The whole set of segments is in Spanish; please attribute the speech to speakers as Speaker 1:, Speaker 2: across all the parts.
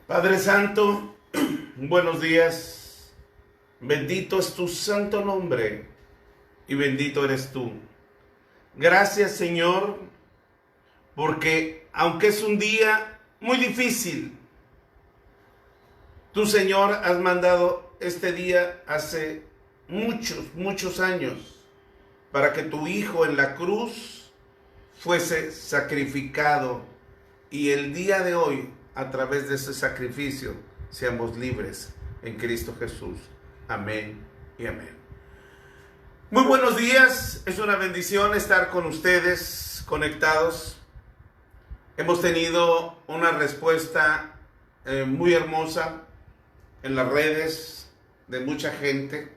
Speaker 1: Padre Santo, buenos días. Bendito es tu santo nombre y bendito eres tú. Gracias, Señor, porque aunque es un día muy difícil, tú, Señor, has mandado este día hace muchos años para que tu Hijo en la cruz fuese sacrificado y el día de hoy, a través de ese sacrificio, seamos libres en Cristo Jesús. Amén y amén. Muy buenos días, es una bendición estar con ustedes conectados. Hemos tenido una respuesta muy hermosa en las redes de mucha gente.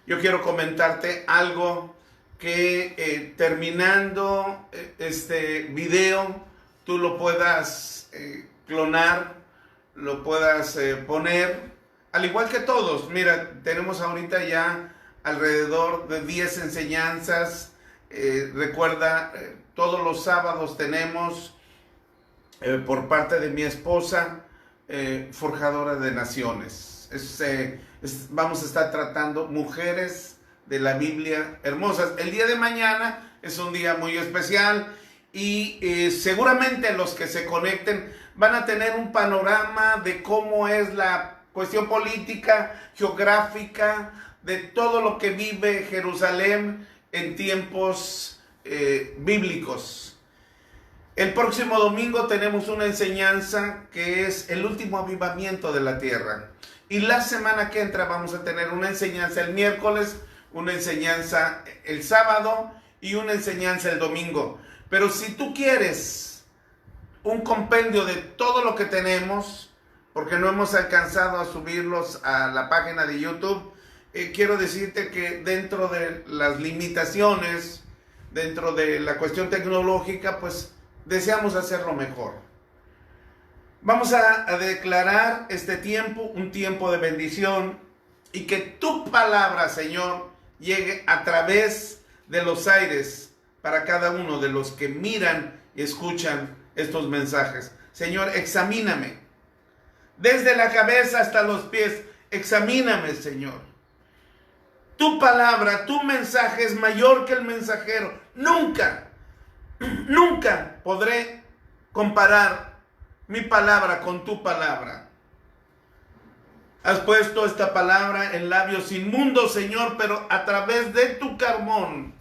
Speaker 1: Yo quiero comentarte algo que terminando este video tú lo puedas clonar, lo puedas poner, al igual que todos. Mira, tenemos ahorita ya alrededor de 10 enseñanzas. Recuerda, todos los sábados tenemos por parte de mi esposa, Forjadora de Naciones. Vamos a estar tratando mujeres de la Biblia hermosas. El día de mañana es un día muy especial y seguramente los que se conecten van a tener un panorama de cómo es la cuestión política, geográfica, de todo lo que vive Jerusalén en tiempos bíblicos. El próximo domingo tenemos una enseñanza que es el último avivamiento de la tierra. Y la semana que entra vamos a tener una enseñanza el miércoles, una enseñanza el sábado y una enseñanza el domingo. Pero si tú quieres un compendio de todo lo que tenemos, porque no hemos alcanzado a subirlos a la página de YouTube, quiero decirte que dentro de las limitaciones, dentro de la cuestión tecnológica, pues deseamos hacerlo mejor. Vamos a declarar este tiempo un tiempo de bendición y que tu palabra, Señor, llegue a través de los aires para cada uno de los que miran y escuchan estos mensajes. Señor, examíname desde la cabeza hasta los pies. Examíname, Señor. Tu palabra, tu mensaje es mayor que el mensajero. Nunca podré comparar mi palabra con tu palabra. Has puesto esta palabra en labios inmundos, Señor, pero a través de tu carbón,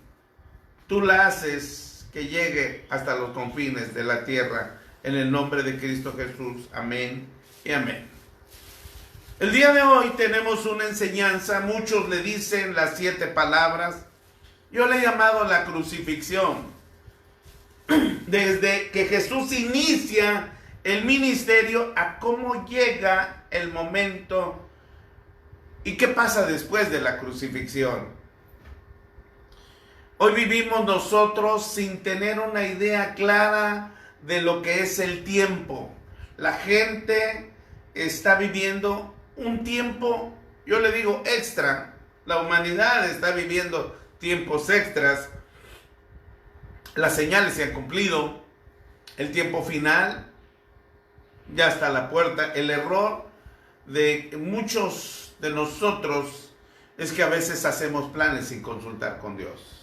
Speaker 1: tú la haces que llegue hasta los confines de la tierra, en el nombre de Cristo Jesús. Amén y amén. El día de hoy tenemos una enseñanza, muchos le dicen las 7 palabras. Yo le he llamado la crucifixión. Desde que Jesús inicia el ministerio a cómo llega el momento y qué pasa después de la crucifixión. Hoy vivimos nosotros sin tener una idea clara de lo que es el tiempo. La gente está viviendo un tiempo, yo le digo extra. La humanidad está viviendo tiempos extras. Las señales se han cumplido. El tiempo final ya está a la puerta. El error de muchos de nosotros es que a veces hacemos planes sin consultar con Dios.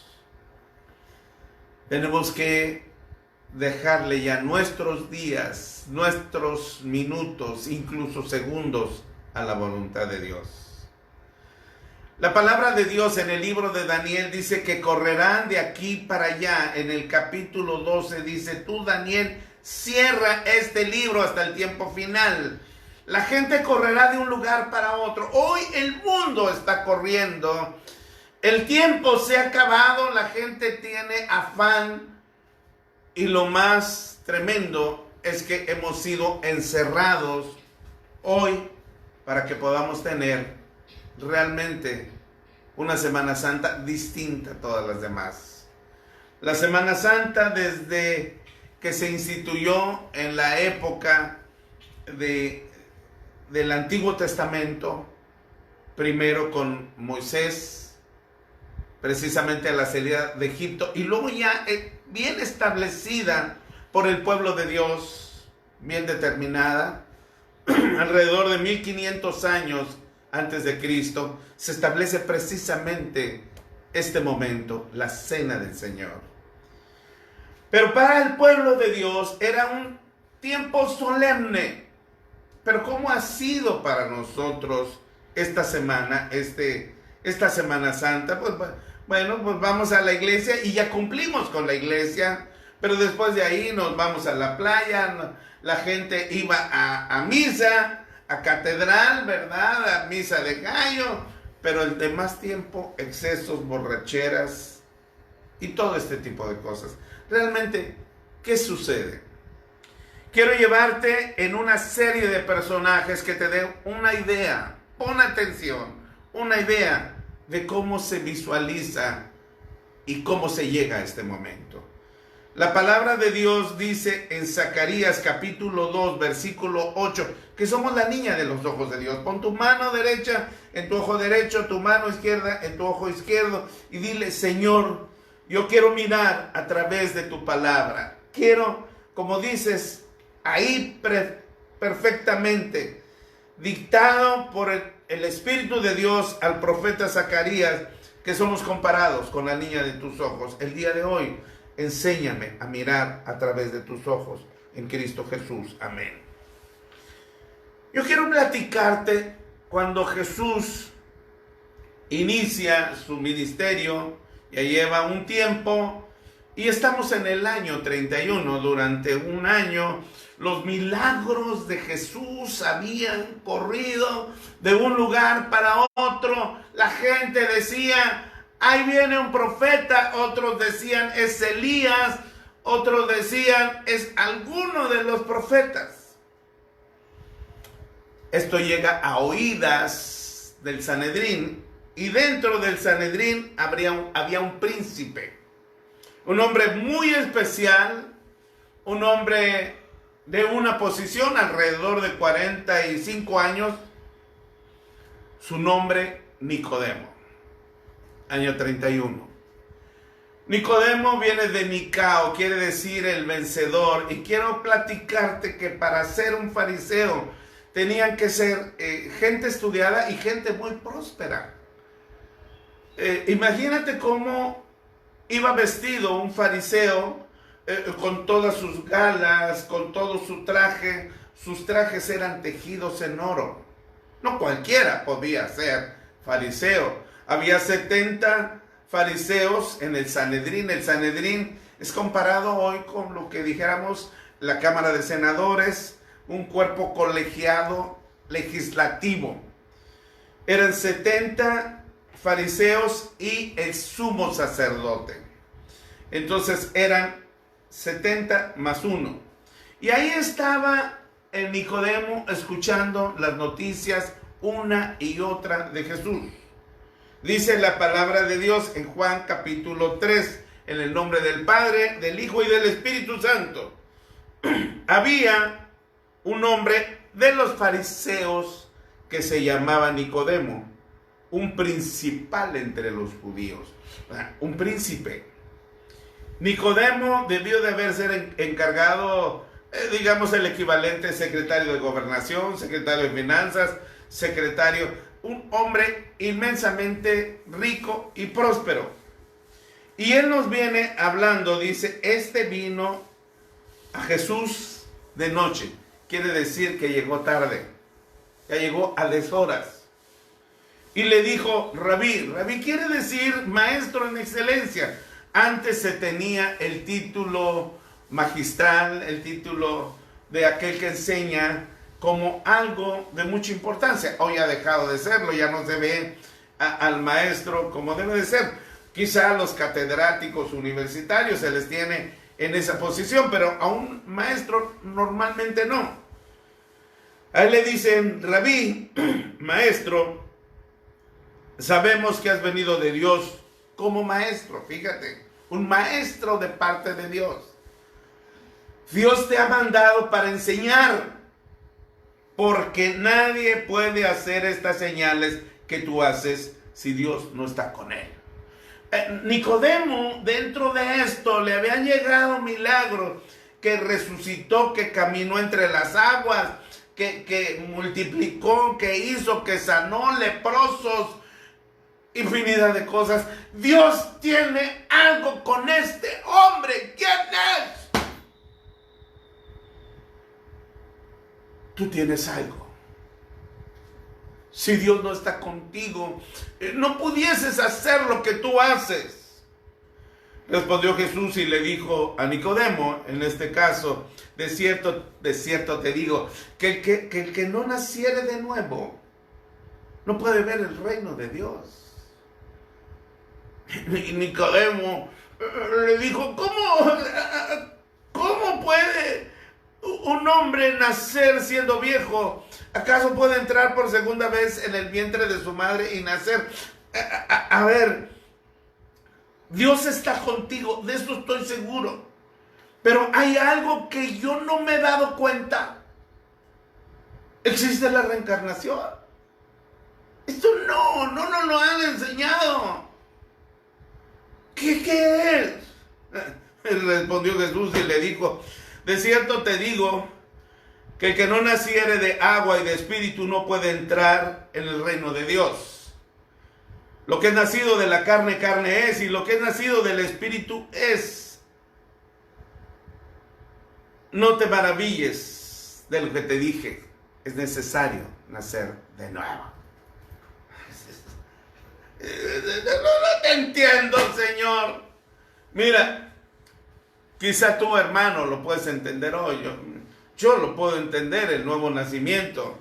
Speaker 1: Tenemos que dejarle ya nuestros días, nuestros minutos, incluso segundos a la voluntad de Dios. La palabra de Dios en el libro de Daniel dice que correrán de aquí para allá. En el capítulo 12 dice: tú, Daniel, cierra este libro hasta el tiempo final. La gente correrá de un lugar para otro. Hoy el mundo está corriendo. El tiempo se ha acabado, la gente tiene afán. Y lo más tremendo es que hemos sido encerrados hoy para que podamos tener realmente una Semana Santa distinta a todas las demás. La Semana Santa, desde que se instituyó en la época del Antiguo Testamento, primero con Moisés, precisamente a la salida de Egipto, y luego ya bien establecida por el pueblo de Dios, bien determinada, alrededor de 1500 años antes de Cristo, se establece precisamente este momento, la Cena del Señor. Pero para el pueblo de Dios era un tiempo solemne. Pero ¿cómo ha sido para nosotros esta semana, esta Semana Santa? Pues bueno, pues vamos a la iglesia y ya cumplimos con la iglesia, pero después de ahí nos vamos a la playa, la gente iba a misa, a catedral, ¿verdad? A misa de gallo, pero el demás tiempo, excesos, borracheras y todo este tipo de cosas. Realmente, ¿qué sucede? Quiero llevarte en una serie de personajes que te den una idea, pon atención, una idea de cómo se visualiza y cómo se llega a este momento. La palabra de Dios dice en Zacarías capítulo 2, versículo 8, que somos la niña de los ojos de Dios. Pon tu mano derecha en tu ojo derecho, tu mano izquierda en tu ojo izquierdo, y dile: Señor, yo quiero mirar a través de tu palabra. Quiero, como dices ahí perfectamente, dictado por el Espíritu de Dios al profeta Zacarías, que somos comparados con la niña de tus ojos. El día de hoy, enséñame a mirar a través de tus ojos en Cristo Jesús. Amén. Yo quiero platicarte cuando Jesús inicia su ministerio. Ya lleva un tiempo y estamos en el año 31. Durante un año los milagros de Jesús habían corrido de un lugar para otro. La gente decía: ahí viene un profeta. Otros decían: es Elías. Otros decían: es alguno de los profetas. Esto llega a oídas del Sanedrín, y dentro del Sanedrín había un príncipe, un hombre muy especial, un hombre de una posición alrededor de 45 años, su nombre Nicodemo, año 31. Nicodemo viene de Nicao, quiere decir el vencedor, y quiero platicarte que para ser un fariseo tenían que ser gente estudiada y gente muy próspera. Imagínate cómo iba vestido un fariseo, con todas sus galas, con todo su traje. Sus trajes eran tejidos en oro. No cualquiera podía ser fariseo. Había 70 fariseos en el Sanedrín. El Sanedrín es comparado hoy con lo que dijéramos la Cámara de Senadores, un cuerpo colegiado legislativo. Eran 70 fariseos y el sumo sacerdote. Entonces eran 70 más 1. Y ahí estaba el Nicodemo escuchando las noticias una y otra de Jesús. Dice la palabra de Dios en Juan capítulo 3, en el nombre del Padre, del Hijo y del Espíritu Santo. Había un hombre de los fariseos que se llamaba Nicodemo, un principal entre los judíos, un príncipe. Nicodemo debió de haber sido encargado, digamos, el equivalente secretario de gobernación, secretario de finanzas, secretario, un hombre inmensamente rico y próspero. Y él nos viene hablando, dice: este vino a Jesús de noche. Quiere decir que llegó tarde. Ya llegó a deshoras. Y le dijo, Rabí. Rabí quiere decir maestro en excelencia. Antes se tenía el título magistral, el título de aquel que enseña como algo de mucha importancia. Hoy ha dejado de serlo, ya no se ve al maestro como debe de ser. Quizá a los catedráticos universitarios se les tiene en esa posición, pero a un maestro normalmente no. A él le dicen, Rabí, maestro, sabemos que has venido de Dios como maestro. Fíjate, un maestro de parte de Dios. Dios te ha mandado para enseñar, porque nadie puede hacer estas señales que tú haces si Dios no está con él. Nicodemo, dentro de esto, le habían llegado milagros, que resucitó, que caminó entre las aguas, que multiplicó, que hizo, que sanó leprosos, infinidad de cosas. Dios tiene algo con este hombre. ¿Quién es? Tú tienes algo. Si Dios no está contigo, no pudieses hacer lo que tú haces. Respondió Jesús y le dijo a Nicodemo, en este caso, de cierto te digo, que el que no naciere de nuevo, no puede ver el reino de Dios. Y Nicodemo le dijo, ¿cómo puede un hombre nacer siendo viejo? ¿Acaso puede entrar por segunda vez en el vientre de su madre y nacer? A ver, Dios está contigo, de eso estoy seguro. Pero hay algo que yo no me he dado cuenta. Existe la reencarnación. Esto no lo han enseñado. ¿Qué es? Respondió Jesús y le dijo, de cierto te digo, que el que no naciere de agua y de espíritu no puede entrar en el reino de Dios. Lo que es nacido de la carne, carne es, y lo que es nacido del espíritu es. No te maravilles de lo que te dije, es necesario nacer de nuevo. No te entiendo, Señor. Mira, quizá tú, hermano, lo puedes entender hoy. Yo lo puedo entender, el nuevo nacimiento.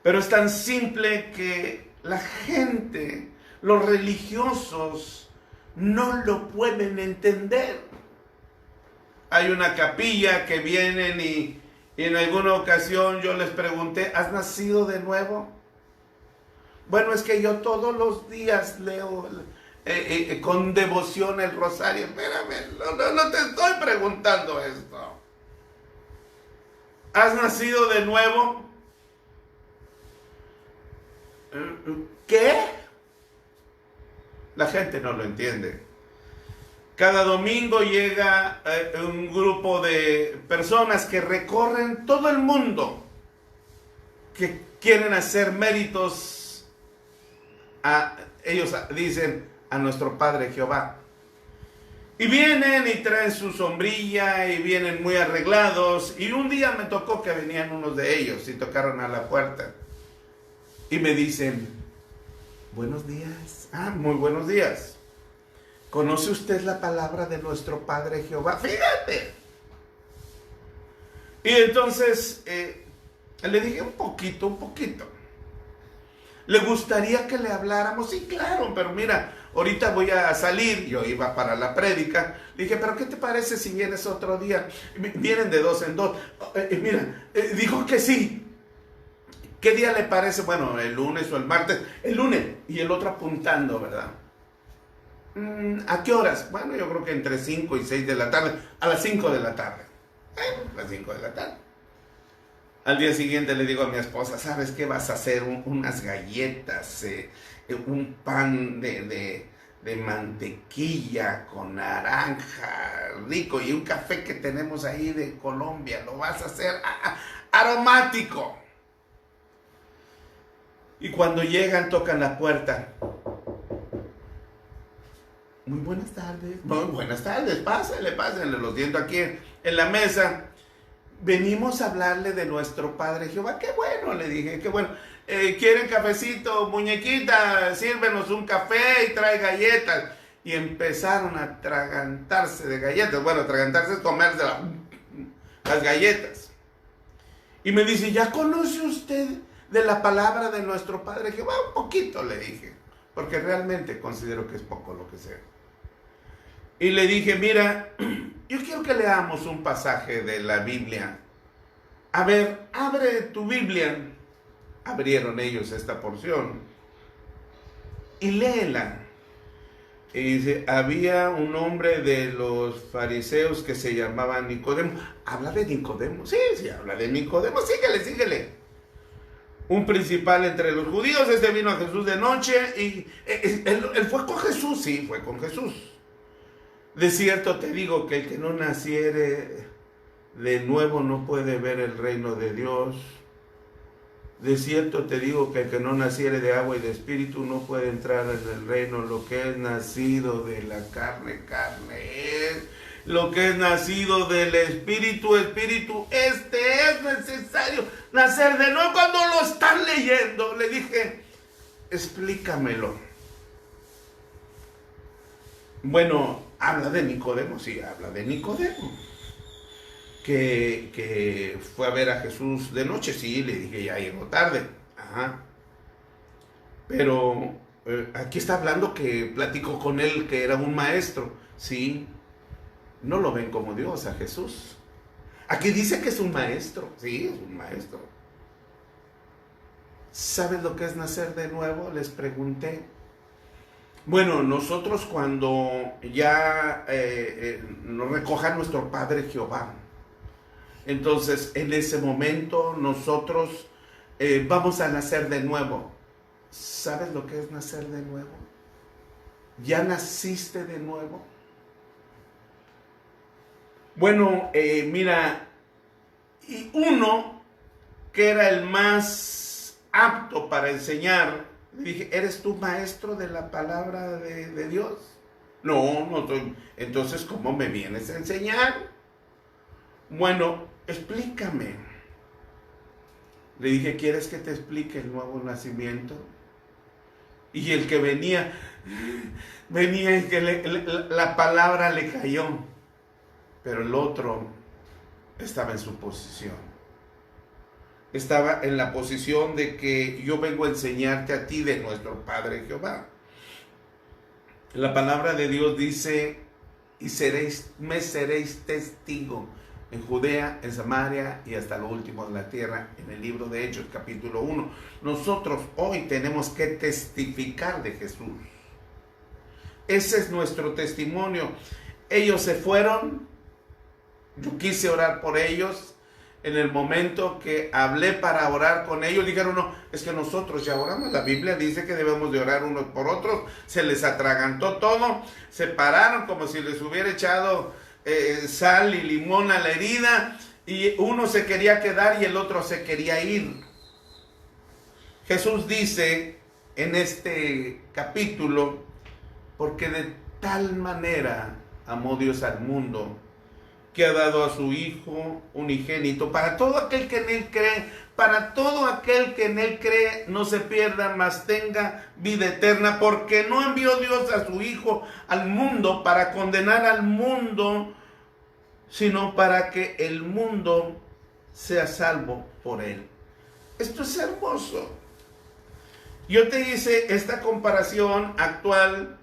Speaker 1: Pero es tan simple que la gente, los religiosos, no lo pueden entender. Hay una capilla que vienen y en alguna ocasión yo les pregunté, ¿has nacido de nuevo? Bueno, es que yo todos los días leo con devoción el rosario. Espérame, no te estoy preguntando esto. ¿Has nacido de nuevo? ¿Qué? La gente no lo entiende. Cada domingo llega un grupo de personas que recorren todo el mundo, que quieren hacer méritos ellos dicen, a nuestro Padre Jehová. Y vienen y traen su sombrilla y vienen muy arreglados. Y un día me tocó que venían unos de ellos y tocaron a la puerta. Y me dicen, buenos días. Muy buenos días. ¿Conoce usted la palabra de nuestro Padre Jehová? Fíjate. Y entonces le dije un poquito. ¿Le gustaría que le habláramos? Sí, claro, pero mira, ahorita voy a salir. Yo iba para la prédica. Le dije, pero ¿qué te parece si vienes otro día? Vienen de 2 en 2. Mira, dijo que sí. ¿Qué día le parece? Bueno, el lunes o el martes. El lunes. Y el otro apuntando, ¿verdad? ¿A qué horas? Bueno, yo creo que entre 5 y 6 de la tarde. A las 5 de la tarde. A las 5 de la tarde. Al día siguiente le digo a mi esposa, ¿sabes qué? Vas a hacer unas galletas, un pan de mantequilla con naranja, rico, y un café que tenemos ahí de Colombia. Lo vas a hacer aromático. Y cuando llegan, tocan la puerta. Muy buenas tardes. Muy buenas tardes, pásenle, los siento aquí en la mesa, venimos a hablarle de nuestro Padre Jehová. Qué bueno, le dije, qué bueno. ¿Quieren cafecito, muñequita? Sírvenos un café y trae galletas. Y empezaron a atragantarse de galletas. Bueno, atragantarse es comerse las galletas. Y me dice, ¿ya conoce usted de la palabra de nuestro Padre Jehová? Un poquito, le dije, porque realmente considero que es poco lo que sé. Y le dije, mira, yo quiero que leamos un pasaje de la Biblia. A ver, abre tu Biblia. Abrieron ellos esta porción y léela. Y dice, había un hombre de los fariseos que se llamaba Nicodemo. ¿Habla de Nicodemo? Sí, habla de Nicodemo. Síguele. Un principal entre los judíos. Este vino a Jesús de noche y él fue con Jesús. Sí, fue con Jesús. De cierto te digo que el que no naciere de nuevo no puede ver el reino de Dios. De cierto te digo que el que no naciere de agua y de espíritu no puede entrar en el reino. Lo que es nacido de la carne es. Lo que es nacido del espíritu. Es necesario nacer de nuevo. Cuando lo están leyendo, le dije, explícamelo. Bueno, habla de Nicodemo. Sí, habla de Nicodemo. Que fue a ver a Jesús de noche. Sí, le dije, ya llegó tarde. Ajá. Pero aquí está hablando que platicó con él, que era un maestro. Sí, no lo ven como Dios a Jesús. Aquí dice que es un maestro. Sí, es un maestro. ¿Sabes lo que es nacer de nuevo? Les pregunté. Bueno, nosotros cuando ya nos recoja nuestro Padre Jehová, entonces en ese momento nosotros vamos a nacer de nuevo. ¿Sabes lo que es nacer de nuevo? ¿Ya naciste de nuevo? Bueno, mira, y uno que era el más apto para enseñar, le dije, ¿eres tú maestro de la palabra de Dios? No, no estoy. Entonces, ¿cómo me vienes a enseñar? Bueno, explícame. Le dije, ¿quieres que te explique el nuevo nacimiento? Y el que venía y que la palabra le cayó. Pero el otro estaba en su posición. Estaba en la posición de que yo vengo a enseñarte a ti de nuestro Padre Jehová. La palabra de Dios dice, y me seréis testigo en Judea, en Samaria y hasta lo último de la tierra, en el libro de Hechos, capítulo 1. Nosotros hoy tenemos que testificar de Jesús. Ese es nuestro testimonio. Ellos se fueron, yo quise orar por ellos. En el momento que hablé para orar con ellos, dijeron, no, es que nosotros ya oramos. La Biblia dice que debemos de orar unos por otros. Se les atragantó todo, se pararon como si les hubiera echado sal y limón a la herida, y uno se quería quedar y el otro se quería ir. Jesús dice en este capítulo, porque de tal manera amó Dios al mundo, que ha dado a su Hijo unigénito, para todo aquel que en Él cree, para todo aquel que en Él cree, no se pierda, mas tenga vida eterna, porque no envió Dios a su Hijo al mundo para condenar al mundo, sino para que el mundo sea salvo por Él. Esto es hermoso. Yo te hice esta comparación actual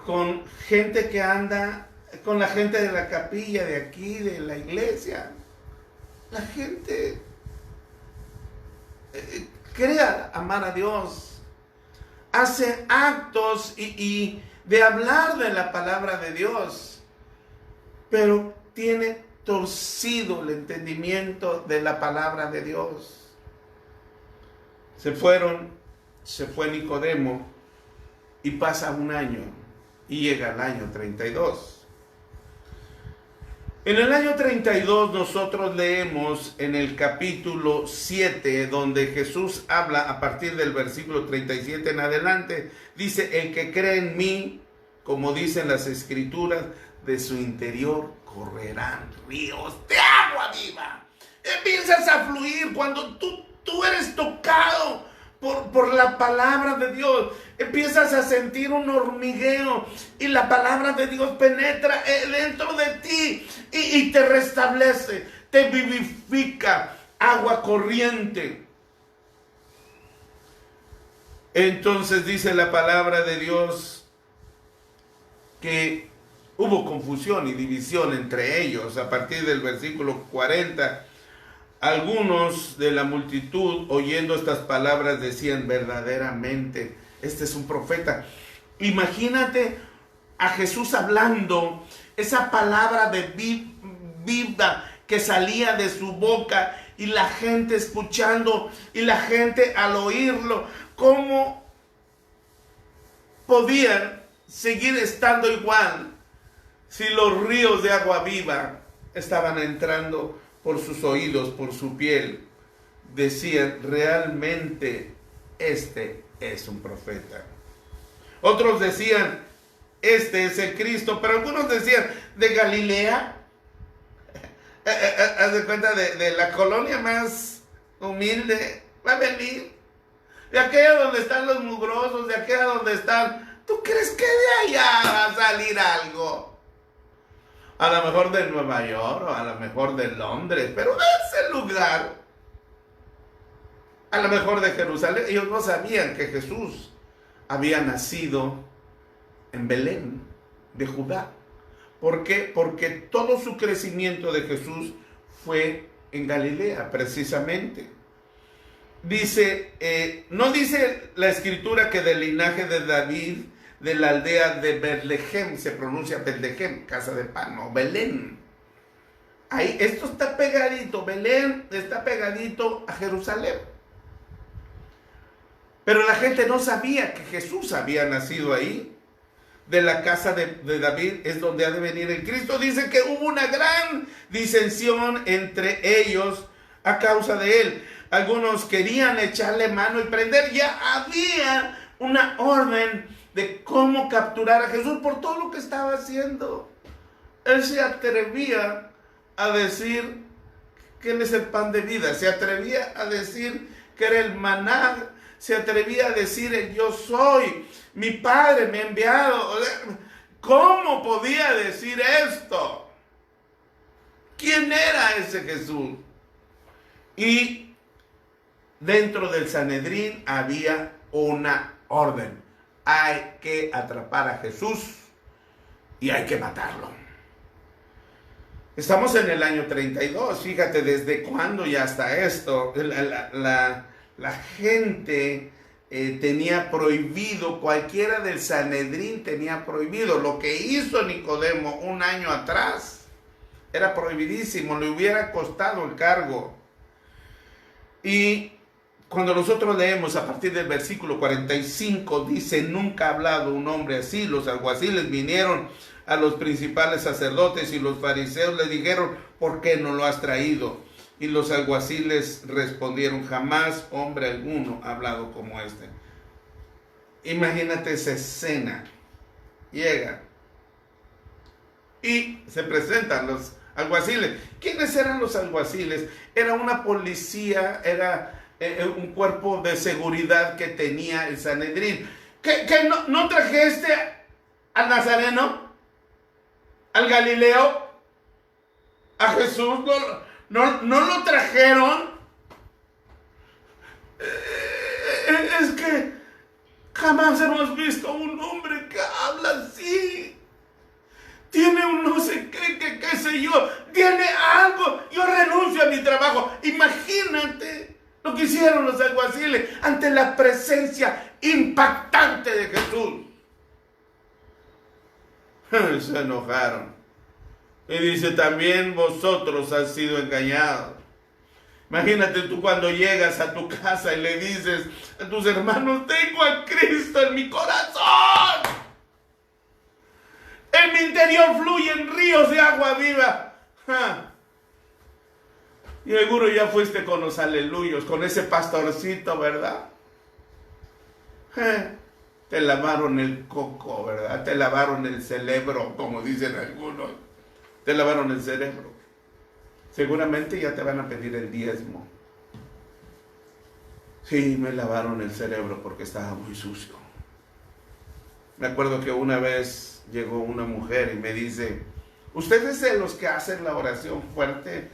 Speaker 1: con gente que anda, con la gente de la capilla de aquí, de la iglesia. La gente cree amar a Dios, hace actos y de hablar de la palabra de Dios, pero tiene torcido el entendimiento de la palabra de Dios. Se fue Nicodemo, y pasa un año y llega el año 32. En el año 32 nosotros leemos en el capítulo 7, donde Jesús habla a partir del versículo 37 en adelante. Dice, el que cree en mí, como dicen las escrituras, de su interior correrán ríos de agua viva. Empiezas a fluir cuando tú eres tocado por la palabra de Dios. Empiezas a sentir un hormigueo y la palabra de Dios penetra dentro de ti y te restablece, te vivifica, agua corriente. Entonces dice la palabra de Dios que hubo confusión y división entre ellos. A partir del versículo 40, algunos de la multitud, oyendo estas palabras, decían: verdaderamente, este es un profeta. Imagínate a Jesús hablando, esa palabra de vida que salía de su boca, y la gente escuchando, y la gente al oírlo. ¿Cómo podían seguir estando igual si los ríos de agua viva estaban entrando por sus oídos, por su piel? Decían: realmente este es un profeta. Otros decían: este es el Cristo. Pero algunos decían: de Galilea. Haz de cuenta, de la colonia más humilde va a venir. De aquella donde están los mugrosos, de aquella donde están... ¿Tú crees que de allá va a salir algo? A lo mejor de Nueva York, o a lo mejor de Londres, pero de ese lugar, a lo mejor de Jerusalén. Ellos no sabían que Jesús había nacido en Belén, de Judá. ¿Por qué? Porque todo su crecimiento de Jesús fue en Galilea, precisamente. Dice, no dice la escritura que del linaje de David, de la aldea de Betlehem, se pronuncia Betlehem, casa de pan, no, Belén. Ahí, esto está pegadito, Belén está pegadito a Jerusalén. Pero la gente no sabía que Jesús había nacido ahí. De la casa de David es donde ha de venir el Cristo. Dice que hubo una gran disensión entre ellos a causa de él. Algunos querían echarle mano y prender. Ya había una orden de cómo capturar a Jesús por todo lo que estaba haciendo. Él se atrevía a decir que él es el pan de vida. Se atrevía a decir que era el maná. Se atrevía a decir el yo soy. Mi Padre me ha enviado. ¿Cómo podía decir esto? ¿Quién era ese Jesús? Y dentro del Sanedrín había una orden. Hay que atrapar a Jesús y hay que matarlo. Estamos en el año 32. Fíjate desde cuándo ya hasta esto. La gente tenía prohibido, cualquiera del Sanedrín tenía prohibido. Lo que hizo Nicodemo un año atrás era prohibidísimo, le hubiera costado el cargo. Y cuando nosotros leemos a partir del versículo 45, dice: nunca ha hablado un hombre así. Los alguaciles vinieron a los principales sacerdotes y los fariseos le dijeron: ¿por qué no lo has traído? Y los alguaciles respondieron: jamás hombre alguno ha hablado como este. Imagínate esa escena. Llega y se presentan los alguaciles. ¿Quiénes eran los alguaciles? Era una policía, era un cuerpo de seguridad que tenía el Sanedrín. ¿Que no trajiste al Nazareno? ¿Al Galileo? ¿A Jesús? ¿No lo trajeron? Es que jamás hemos visto a un hombre que habla así. Tiene un no sé qué sé yo. Tiene algo. Yo renuncio a mi trabajo. Imagínate lo que hicieron los alguaciles ante la presencia impactante de Jesús. Se enojaron. Y dice: también vosotros has sido engañados. Imagínate tú cuando llegas a tu casa y le dices a tus hermanos: tengo a Cristo en mi corazón. En mi interior fluyen ríos de agua viva. Y seguro ya fuiste con los aleluyos, con ese pastorcito, ¿verdad? Te lavaron el coco, ¿verdad? Te lavaron el cerebro, como dicen algunos. Te lavaron el cerebro. Seguramente ya te van a pedir el diezmo. Sí, me lavaron el cerebro porque estaba muy sucio. Me acuerdo que una vez llegó una mujer y me dice, ¿usted es de los que hacen la oración fuerte?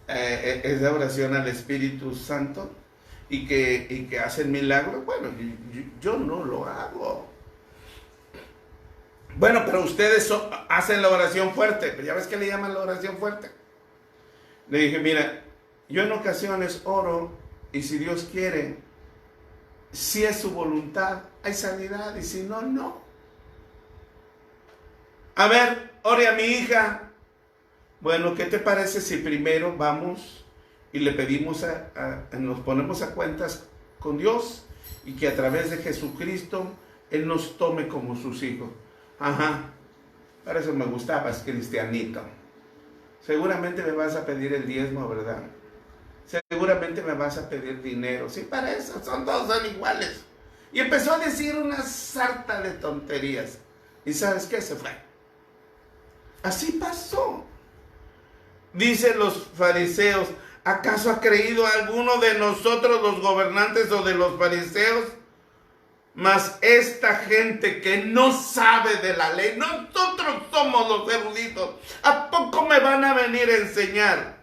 Speaker 1: Es la oración al Espíritu Santo y que hacen milagros. Bueno, yo no lo hago. Bueno, pero ustedes hacen la oración fuerte. ¿Ya ves que le llaman la oración fuerte? Le dije, mira, yo en ocasiones oro y si Dios quiere, si es su voluntad, hay sanidad y si no, no. A ver, ore a mi hija. Bueno, ¿qué te parece si primero vamos y le pedimos nos ponemos a cuentas con Dios y que a través de Jesucristo Él nos tome como sus hijos? Ajá, para eso me gustabas, cristianito. Seguramente me vas a pedir el diezmo, ¿verdad? Seguramente me vas a pedir dinero. Sí, para eso, todos son iguales. Y empezó a decir una sarta de tonterías. ¿Y sabes qué? Se fue. Así pasó. Dicen los fariseos, ¿acaso ha creído alguno de nosotros los gobernantes o de los fariseos? Mas esta gente que no sabe de la ley, nosotros somos los eruditos, ¿a poco me van a venir a enseñar?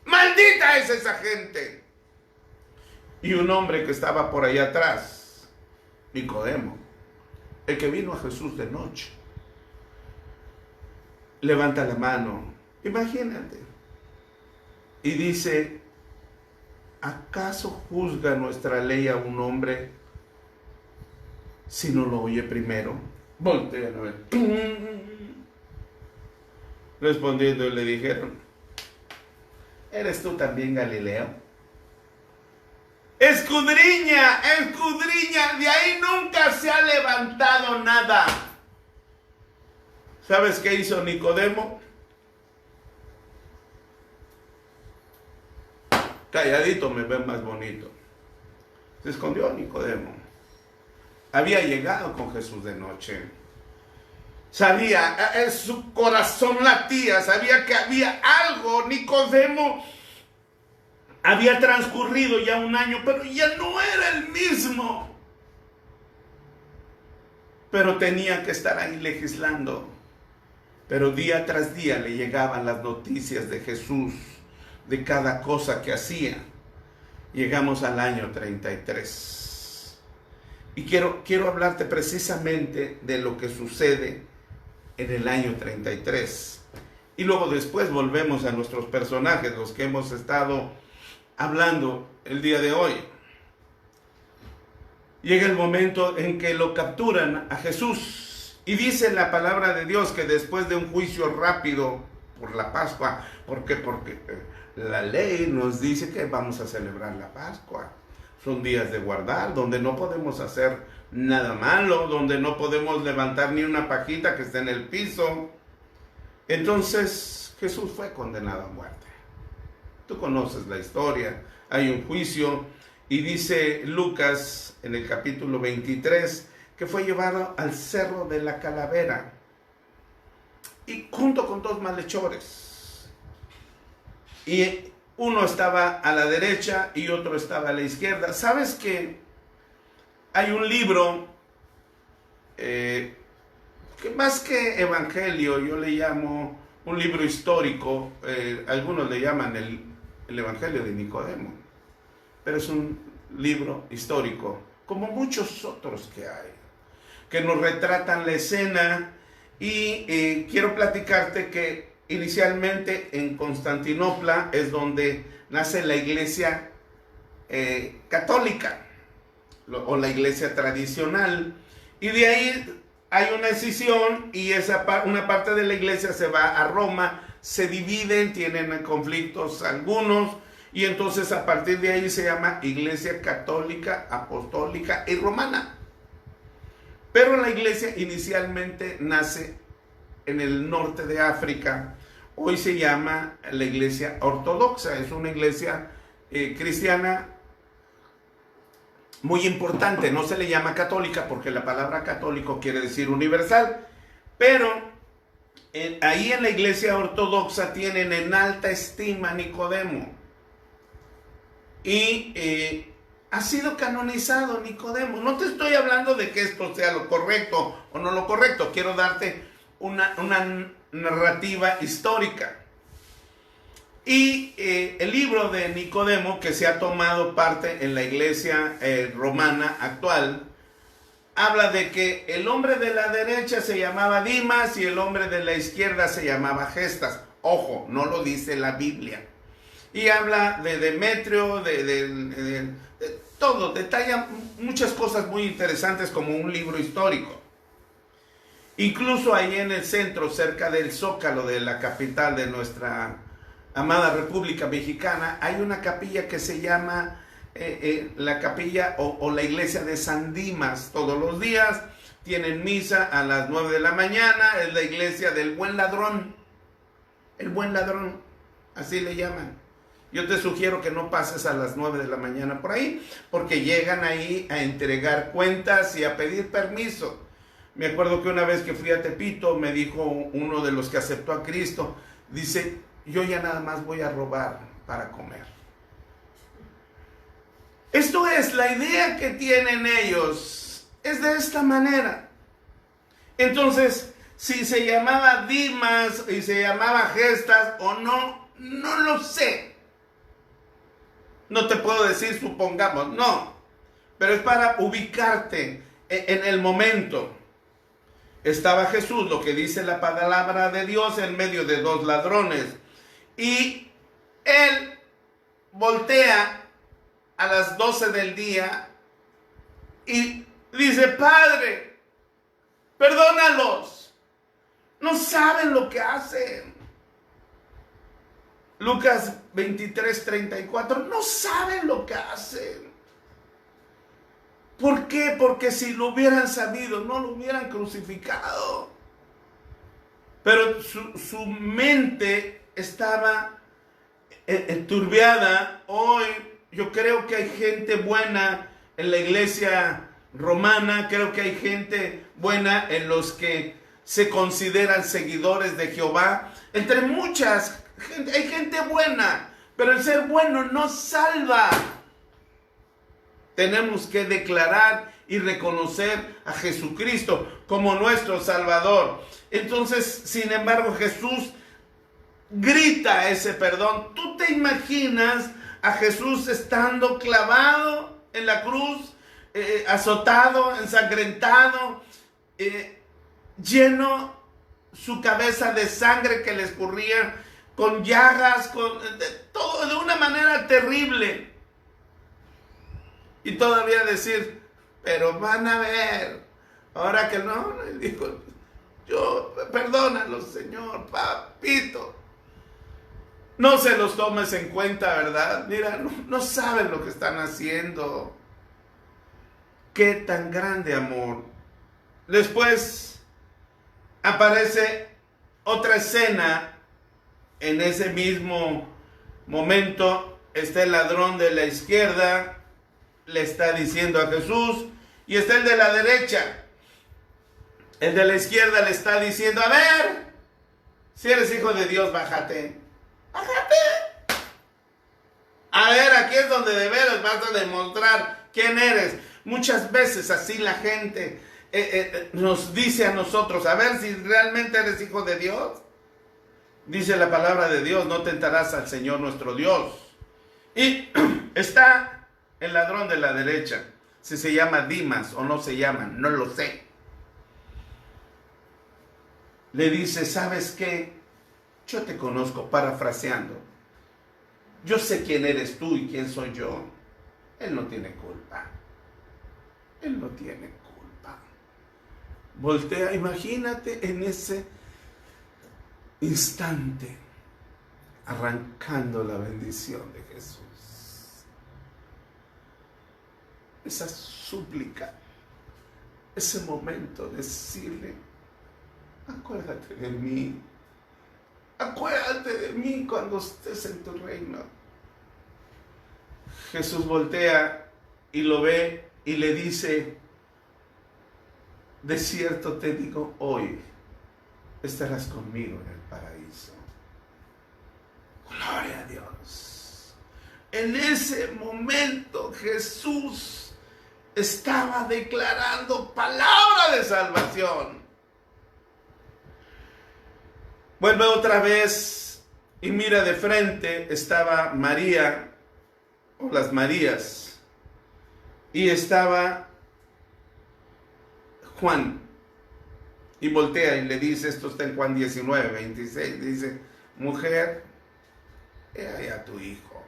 Speaker 1: ¡Maldita es esa gente! Y un hombre que estaba por allá atrás, Nicodemo, el que vino a Jesús de noche, levanta la mano, imagínate, y dice, ¿acaso juzga nuestra ley a un hombre si no lo oye primero? Voltean a ver. Respondiendo le dijeron, ¿eres tú también Galileo? Escudriña, escudriña, de ahí nunca se ha levantado nada. ¿Sabes qué hizo Nicodemo? Calladito me ve más bonito. Se escondió Nicodemo. Había llegado con Jesús de noche. Sabía, su corazón latía, sabía que había algo. Nicodemo había transcurrido ya un año, pero ya no era el mismo. Pero tenía que estar ahí legislando. Pero día tras día le llegaban las noticias de Jesús, de cada cosa que hacía. Llegamos al año 33. Y quiero hablarte precisamente de lo que sucede en el año 33. Y luego después volvemos a nuestros personajes, los que hemos estado hablando el día de hoy. Llega el momento en que lo capturan a Jesús. Y dice la palabra de Dios que después de un juicio rápido por la Pascua, porque la ley nos dice que vamos a celebrar la Pascua. Son días de guardar, donde no podemos hacer nada malo, donde no podemos levantar ni una pajita que esté en el piso. Entonces Jesús fue condenado a muerte. Tú conoces la historia, hay un juicio y dice Lucas en el capítulo 23 que fue llevado al cerro de la Calavera y junto con dos malhechores. Y uno estaba a la derecha y otro estaba a la izquierda. ¿Sabes que hay un libro que más que evangelio, yo le llamo un libro histórico? Algunos le llaman el Evangelio de Nicodemo, pero es un libro histórico, como muchos otros que hay, que nos retratan la escena. Y quiero platicarte que inicialmente en Constantinopla es donde nace la iglesia católica o la iglesia tradicional, y de ahí hay una escisión y una parte de la iglesia se va a Roma, se dividen, tienen conflictos algunos, y entonces a partir de ahí se llama Iglesia Católica, Apostólica y Romana. Pero la iglesia inicialmente nace en el norte de África. Hoy se llama la iglesia ortodoxa. Es una iglesia cristiana muy importante. No se le llama católica porque la palabra católico quiere decir universal. Pero ahí en la iglesia ortodoxa tienen en alta estima a Nicodemo. Y ha sido canonizado Nicodemo. No te estoy hablando de que esto sea lo correcto o no lo correcto. Quiero darte una narrativa histórica. Y el libro de Nicodemo, que se ha tomado parte en la iglesia romana actual, habla de que el hombre de la derecha se llamaba Dimas y el hombre de la izquierda se llamaba Gestas. Ojo, no lo dice la Biblia. Y habla de Demetrio, de todo, detalla muchas cosas muy interesantes como un libro histórico. Incluso ahí en el centro, cerca del Zócalo de la capital de nuestra amada República Mexicana, hay una capilla que se llama la capilla o la iglesia de San Dimas. Todos los días tienen misa a las 9 de la mañana, es la iglesia del buen ladrón. El buen ladrón, así le llaman. Yo te sugiero que no pases a las 9 de la mañana por ahí, porque llegan ahí a entregar cuentas y a pedir permiso. Me acuerdo que una vez que fui a Tepito, me dijo uno de los que aceptó a Cristo, dice, yo ya nada más voy a robar para comer. Esto es, la idea que tienen ellos es de esta manera. Entonces, si se llamaba Dimas y se llamaba Gestas o no, no lo sé. No te puedo decir, supongamos, no. Pero es para ubicarte en el momento. Estaba Jesús, lo que dice la palabra de Dios, en medio de dos ladrones. Y él voltea a las 12 del día y dice, Padre, perdónalos. No saben lo que hacen. Lucas 23:34, no saben lo que hacen. ¿Por qué? Porque si lo hubieran sabido, no lo hubieran crucificado. Pero su mente estaba enturbiada. Hoy yo creo que hay gente buena en la iglesia romana, creo que hay gente buena en los que se consideran seguidores de Jehová. Entre muchas gente, hay gente buena, pero el ser bueno no salva. Tenemos que declarar y reconocer a Jesucristo como nuestro Salvador. Entonces, sin embargo, Jesús grita ese perdón. ¿Tú te imaginas a Jesús estando clavado en la cruz, azotado, ensangrentado, lleno su cabeza de sangre que le escurría, con llagas, todo de una manera terrible? Y todavía decir, pero van a ver, ahora que no, le dijo, yo, perdónalos, Señor, papito. No se los tomes en cuenta, ¿verdad? Mira, no saben lo que están haciendo. Qué tan grande amor. Después aparece otra escena. En ese mismo momento está el ladrón de la izquierda, le está diciendo a Jesús, y está el de la derecha. El de la izquierda le está diciendo, a ver, si eres hijo de Dios, bájate. Bájate. A ver, aquí es donde de veras vas a demostrar quién eres. Muchas veces así la gente nos dice a nosotros, a ver si realmente eres hijo de Dios. Dice la palabra de Dios, no tentarás al Señor nuestro Dios. Y está el ladrón de la derecha, si se llama Dimas o no se llama, no lo sé. Le dice, ¿sabes qué? Yo te conozco, parafraseando. Yo sé quién eres tú y quién soy yo. Él no tiene culpa. Él no tiene culpa. Voltea, imagínate en ese instante, arrancando la bendición de Jesús. Esa súplica, ese momento de decirle, acuérdate de mí. Acuérdate de mí cuando estés en tu reino. Jesús voltea y lo ve y le dice, de cierto te digo hoy, estarás conmigo en el paraíso. Gloria a Dios. En ese momento Jesús estaba declarando palabra de salvación. Vuelve otra vez y mira de frente, estaba María, o las Marías, y estaba Juan. Y voltea y le dice, esto está en Juan 19, 26, dice, mujer, he ahí a tu hijo.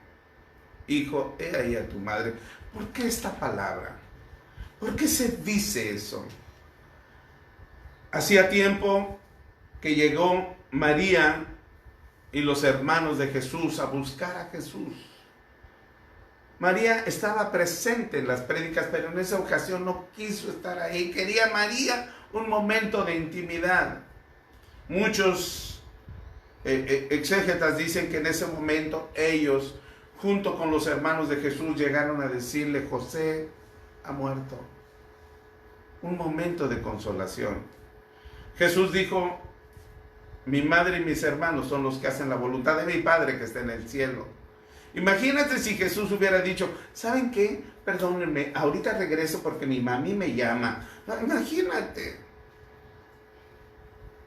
Speaker 1: Hijo, he ahí a tu madre. ¿Por qué esta palabra? ¿Por qué se dice eso? Hacía tiempo que llegó María y los hermanos de Jesús a buscar a Jesús. María estaba presente en las prédicas, pero en esa ocasión no quiso estar ahí. Quería María un momento de intimidad. Muchos exégetas dicen que en ese momento ellos, junto con los hermanos de Jesús, llegaron a decirle, José ha muerto. Un momento de consolación. Jesús dijo, mi madre y mis hermanos son los que hacen la voluntad de mi Padre que está en el cielo. Imagínate si Jesús hubiera dicho, ¿saben qué? Perdónenme, ahorita regreso porque mi mami me llama. Imagínate.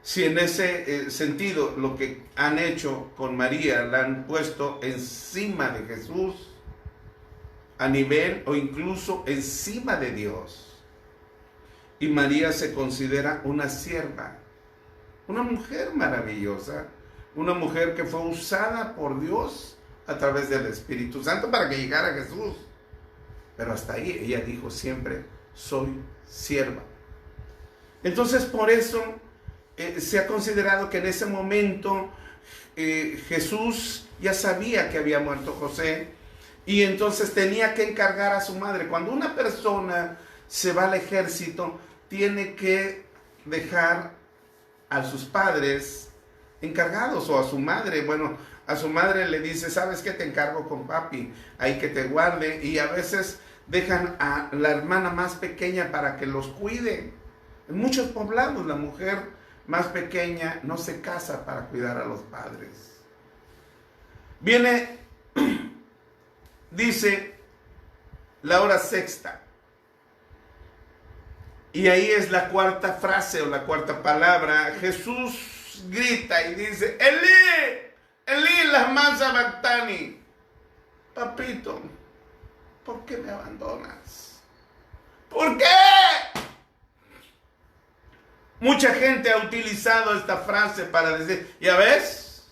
Speaker 1: Si en ese sentido lo que han hecho con María la han puesto encima de Jesús, a nivel o incluso encima de Dios. Y María se considera una sierva, una mujer maravillosa, una mujer que fue usada por Dios a través del Espíritu Santo para que llegara a Jesús. Pero hasta ahí ella dijo siempre, soy sierva. Entonces por eso se ha considerado que en ese momento Jesús ya sabía que había muerto José y entonces tenía que encargar a su madre. Cuando una persona se va al ejército, tiene que dejar a sus padres encargados o a su madre. Bueno, a su madre le dice, ¿sabes qué? Te encargo con papi, ahí que te guarde. Y a veces dejan a la hermana más pequeña para que los cuide. En muchos poblados la mujer más pequeña no se casa para cuidar a los padres. Viene, dice, la hora sexta. Y ahí es la cuarta frase o la cuarta palabra. Jesús grita y dice, Elí, Elí, lama sabactani. Papito, ¿por qué me abandonas? ¿Por qué? Mucha gente ha utilizado esta frase para decir, ¿ya ves?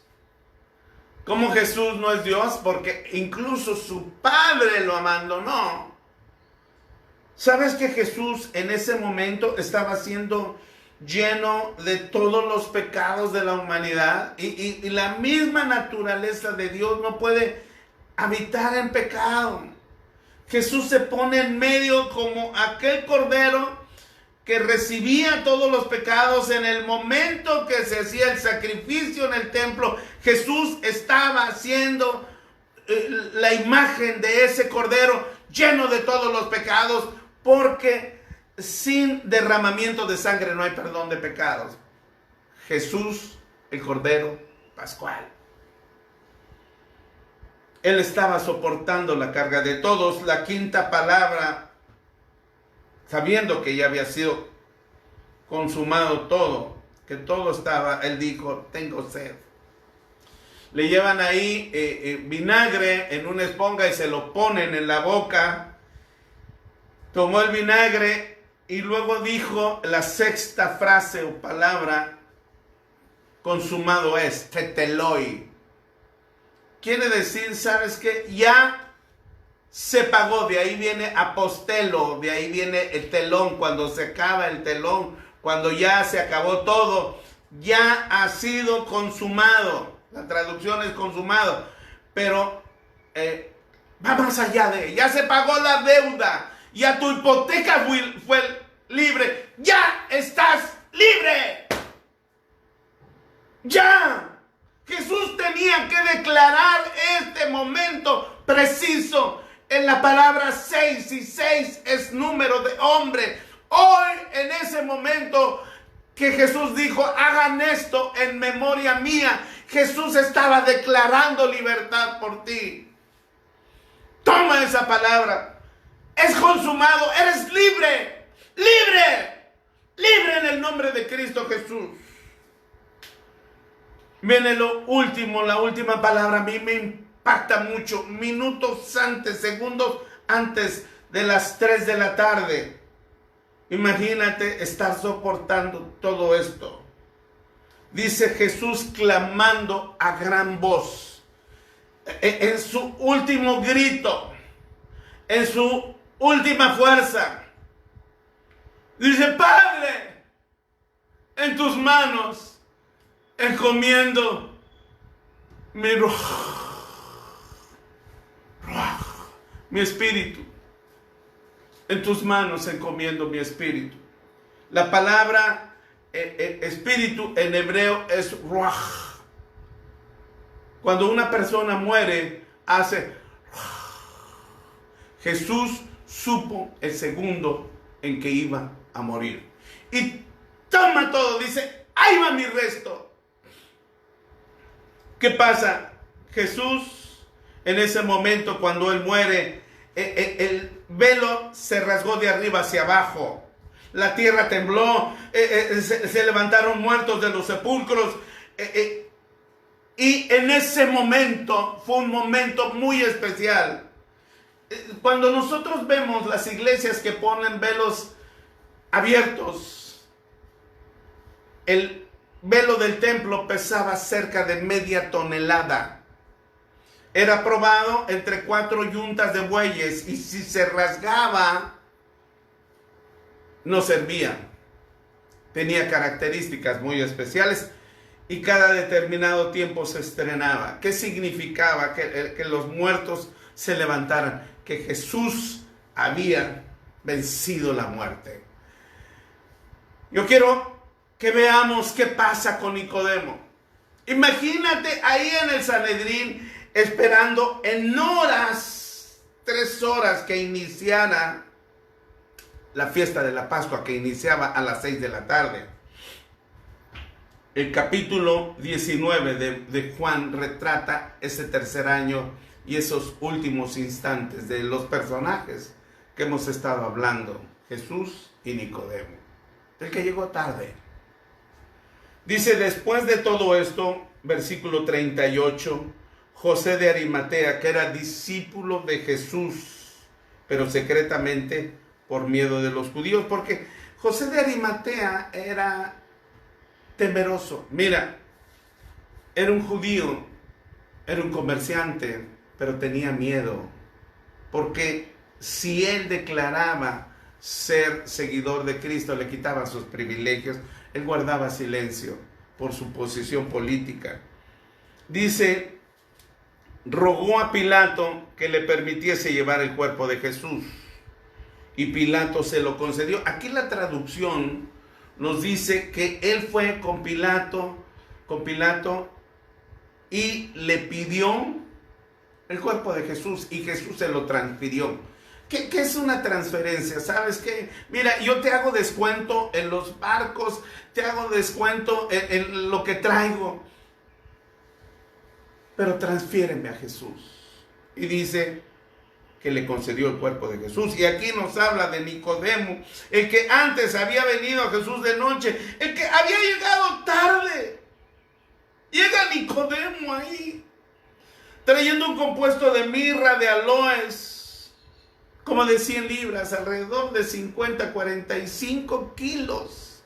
Speaker 1: ¿Cómo Jesús no es Dios? Porque incluso su padre lo abandonó. ¿Sabes que Jesús en ese momento estaba siendo lleno de todos los pecados de la humanidad? Y la misma naturaleza de Dios no puede habitar en pecado. Jesús se pone en medio como aquel cordero que recibía todos los pecados. En el momento que se hacía el sacrificio en el templo, Jesús estaba haciendo la imagen de ese cordero lleno de todos los pecados, porque sin derramamiento de sangre no hay perdón de pecados. Jesús, el cordero pascual. Él estaba soportando la carga de todos. La quinta palabra, sabiendo que ya había sido consumado todo, que todo estaba, él dijo, tengo sed. Le llevan ahí vinagre en una esponja y se lo ponen en la boca. Tomó el vinagre y luego dijo la sexta frase o palabra, consumado es, teteloi. Quiere decir, ¿sabes qué? Ya se pagó. De ahí viene apostelo, de ahí viene el telón, cuando se acaba el telón, cuando ya se acabó todo, ya ha sido consumado. La traducción es consumado, pero va más allá de, ya se pagó la deuda, ya tu hipoteca fue libre, ya estás libre. Ya. Jesús tenía que declarar este momento preciso en la palabra 6, y 6 es número de hombre. Hoy, en ese momento que Jesús dijo, hagan esto en memoria mía. Jesús estaba declarando libertad por ti. Toma esa palabra. Es consumado, eres libre, libre, libre en el nombre de Cristo Jesús. Viene lo último, la última palabra. A mí me impacta mucho. Minutos antes, segundos antes de las 3 de la tarde. Imagínate estar soportando todo esto. Dice Jesús clamando a gran voz. En su último grito. En su última fuerza. Dice, Padre, en tus manos encomiendo mi mi espíritu. En tus manos encomiendo mi espíritu. La palabra espíritu en hebreo es ruach. Cuando una persona muere, hace Jesús supo el segundo en que iba a morir. Y toma todo, dice, ahí va mi resto. ¿Qué pasa? Jesús, en ese momento, cuando él muere, el velo se rasgó de arriba hacia abajo. La tierra tembló, se levantaron muertos de los sepulcros. Y en ese momento, fue un momento muy especial. Cuando nosotros vemos las iglesias que ponen velos abiertos, el velo del templo pesaba cerca de media tonelada. Era probado entre 4 yuntas de bueyes y si se rasgaba, no servía. Tenía características muy especiales y cada determinado tiempo se estrenaba. ¿Qué significaba? Que los muertos se levantaran, que Jesús había vencido la muerte. Yo quiero que veamos qué pasa con Nicodemo. Imagínate ahí en el Sanedrín esperando en horas, 3 horas que iniciara la fiesta de la Pascua, que iniciaba a las 6 de la tarde. El capítulo 19 de Juan retrata ese tercer año y esos últimos instantes de los personajes que hemos estado hablando, Jesús y Nicodemo, el que llegó tarde. Dice, después de todo esto, versículo 38, José de Arimatea, que era discípulo de Jesús, pero secretamente por miedo de los judíos, porque José de Arimatea era temeroso. Mira, era un judío, era un comerciante, pero tenía miedo, porque si él declaraba ser seguidor de Cristo, le quitaban sus privilegios. Él guardaba silencio por su posición política. Dice, rogó a Pilato que le permitiese llevar el cuerpo de Jesús. Y Pilato se lo concedió. Aquí la traducción nos dice que él fue con Pilato y le pidió el cuerpo de Jesús y Jesús se lo transfirió. ¿Qué es una transferencia? ¿Sabes qué? Mira, yo te hago descuento en los barcos, te hago descuento en lo que traigo, pero transfiéreme a Jesús. Y dice que le concedió el cuerpo de Jesús. Y aquí nos habla de Nicodemo, el que antes había venido a Jesús de noche, el que había llegado tarde. Llega Nicodemo ahí, trayendo un compuesto de mirra, de aloes, como de 100 libras, alrededor de 45 kilos.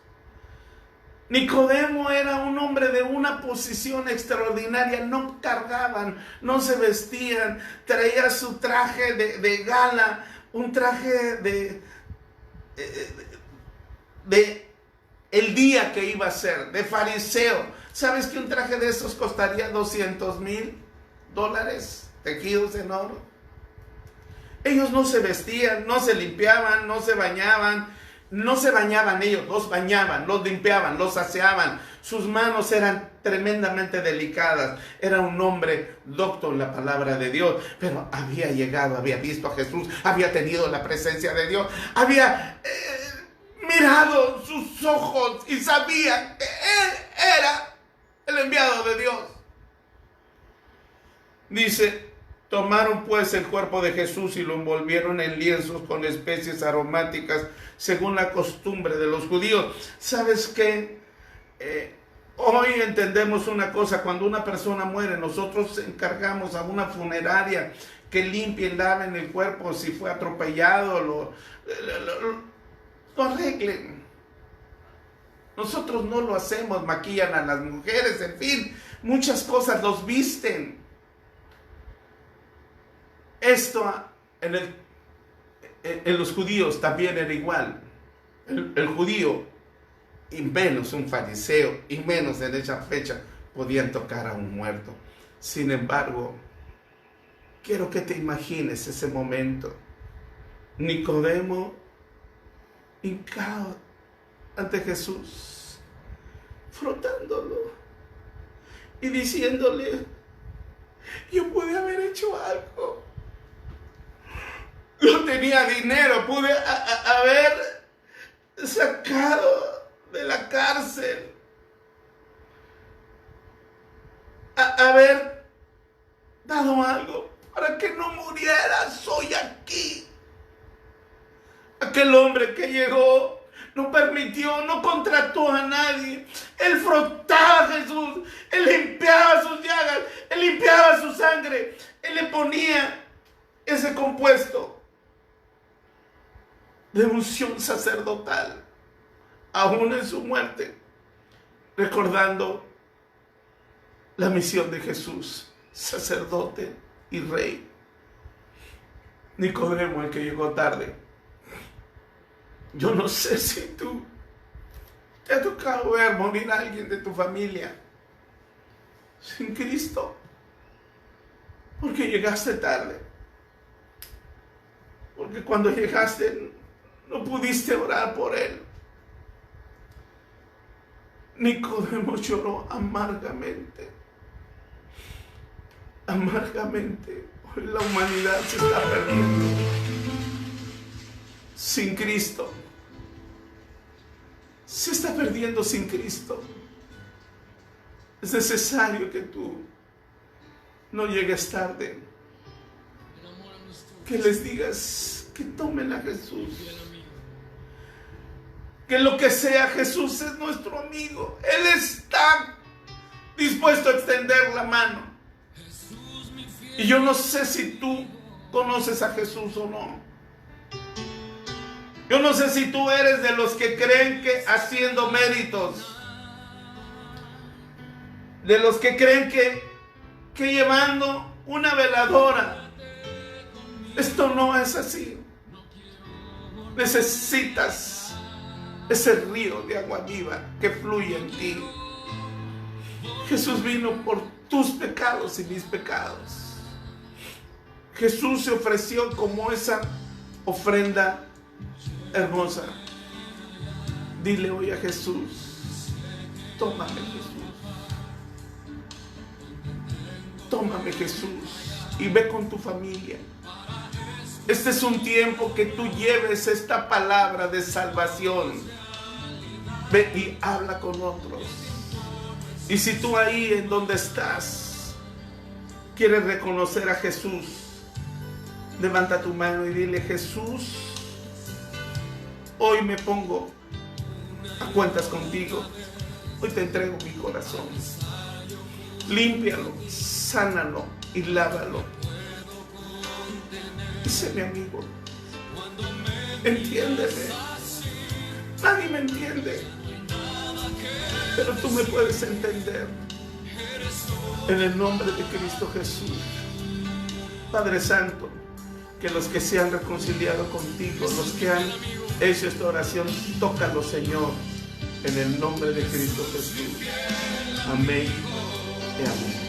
Speaker 1: Nicodemo era un hombre de una posición extraordinaria, no cargaban, no se vestían, traía su traje de gala, un traje de el día que iba a ser, de fariseo. ¿Sabes que un traje de esos costaría $200,000 tejidos en oro? Ellos no se vestían, no se limpiaban, no se bañaban. No se bañaban ellos, los bañaban, los limpiaban, los aseaban. Sus manos eran tremendamente delicadas. Era un hombre docto en la palabra de Dios, pero había llegado, había visto a Jesús, había tenido la presencia de Dios, había mirado sus ojos y sabía que él era el enviado de Dios. Dice, tomaron pues el cuerpo de Jesús y lo envolvieron en lienzos con especies aromáticas según la costumbre de los judíos. ¿Sabes qué? Hoy entendemos una cosa: cuando una persona muere, nosotros encargamos a una funeraria que limpien, laven el cuerpo, si fue atropellado, lo arreglen. Nosotros no lo hacemos, maquillan a las mujeres, en fin, muchas cosas, los visten. Esto en los judíos también era igual. El judío, y menos un fariseo, y menos en esa fecha, podían tocar a un muerto. Sin embargo, quiero que te imagines ese momento. Nicodemo hincado ante Jesús, frotándolo y diciéndole: yo pude haber hecho algo. No tenía dinero, pude haber sacado de la cárcel, haber dado algo para que no muriera. Soy aquí. Aquel hombre que llegó no permitió, no contrató a nadie. Él frotaba a Jesús, él limpiaba sus llagas, él limpiaba su sangre, él le ponía ese compuesto de unción sacerdotal, aún en su muerte, recordando la misión de Jesús, sacerdote y rey. Nicodemo, el que llegó tarde. Yo no sé si tú te ha tocado ver morir a alguien de tu familia sin Cristo, porque llegaste tarde, porque cuando llegaste no pudiste orar por él. Nicodemo lloró amargamente, amargamente. Hoy la humanidad se está perdiendo sin Cristo. Se está perdiendo sin Cristo. Es necesario que tú no llegues tarde, que les digas que tomen a Jesús, que lo que sea, Jesús es nuestro amigo. Él está dispuesto a extender la mano. Y yo no sé si tú conoces a Jesús o no. Yo no sé si tú eres de los que creen que haciendo méritos, de los que creen que llevando una veladora. Esto no es así. Necesitas ese río de agua viva que fluye en ti. Jesús vino por tus pecados y mis pecados. Jesús se ofreció como esa ofrenda hermosa. Dile hoy a Jesús: tómame, Jesús. Tómame, Jesús, y ve con tu familia. Este es un tiempo que tú lleves esta palabra de salvación. Ve y habla con otros. Y si tú ahí en donde estás quieres reconocer a Jesús, levanta tu mano y dile: Jesús, hoy me pongo a cuentas contigo. Hoy te entrego mi corazón. Límpialo, sánalo y lávalo. Y sé mi amigo. Entiéndeme. Nadie me entiende, pero tú me puedes entender. En el nombre de Cristo Jesús. Padre Santo, que los que se han reconciliado contigo, los que han hecho esta oración, tócalo, Señor, en el nombre de Cristo Jesús. Amén y amén.